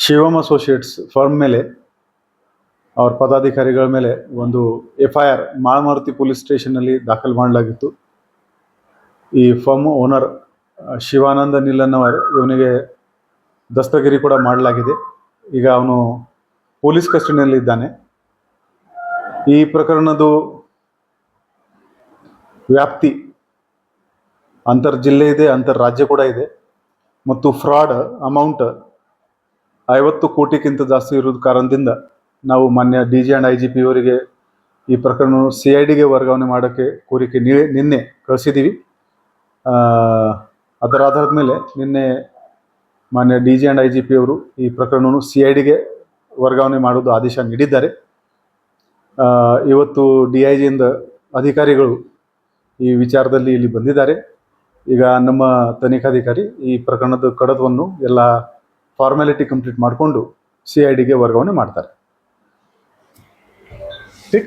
Shivam associates firm ಮೇಲೆ ಅವ್ರ ಪದಾಧಿಕಾರಿಗಳ ಮೇಲೆ ಒಂದು FIR ಮಾಳಮಾರುತಿ ಪೊಲೀಸ್ ಸ್ಟೇಷನ್ನಲ್ಲಿ ದಾಖಲು ಮಾಡಲಾಗಿತ್ತು. ಈ ಫರ್ಮ್ ಓನರ್ ಶಿವಾನಂದ ನಿಲ್ಲನ್ನವರ್ ಇವನಿಗೆ ದಸ್ತಗಿರಿ ಕೂಡ ಮಾಡಲಾಗಿದೆ. ಈಗ ಅವನು ಪೊಲೀಸ್ ಕಸ್ಟಡಿಯಲ್ಲಿ ಇದ್ದಾನೆ. ಈ ಪ್ರಕರಣದ ವ್ಯಾಪ್ತಿ ಅಂತರ್ ಜಿಲ್ಲೆ ಇದೆ, ಅಂತರ್ ರಾಜ್ಯ ಕೂಡ ಇದೆ ಮತ್ತು ಫ್ರಾಡ್ ಅಮೌಂಟ್ 50 ಕೋಟಿಗಿಂತ ಜಾಸ್ತಿ ಇರೋದು ಕಾರಣದಿಂದ ನಾವು ಮಾನ್ಯ DG ಆ್ಯಂಡ್ IGP ಅವರಿಗೆ ಈ ಪ್ರಕರಣ CIDಗೆ ವರ್ಗಾವಣೆ ಮಾಡೋಕ್ಕೆ ಕೋರಿಕೆ ನಿನ್ನೆ ಕಳಿಸಿದ್ದೀವಿ. ಅದರ ಆಧಾರದ ಮೇಲೆ ನಿನ್ನೆ ಮಾನ್ಯ DG ಆ್ಯಂಡ್ IGP ಅವರು ಈ ಪ್ರಕರಣವನ್ನು CIDಗೆ ವರ್ಗಾವಣೆ ಮಾಡೋದು ಆದೇಶ ನೀಡಿದ್ದಾರೆ. ಇವತ್ತು DIGಯಿಂದ ಅಧಿಕಾರಿಗಳು ಈ ವಿಚಾರದಲ್ಲಿ ಇಲ್ಲಿ ಬಂದಿದ್ದಾರೆ. ಈಗ ನಮ್ಮ ತನಿಖಾಧಿಕಾರಿ ಈ ಪ್ರಕರಣದ ಕಡತವನ್ನು ಎಲ್ಲ ಫಾರ್ಮ್ಯಾಲಿಟಿ ಕಂಪ್ಲೀಟ್ ಮಾಡಿಕೊಂಡು CIDಗೆ ವರ್ಗಾವಣೆ ಮಾಡ್ತಾರೆ. ठीक.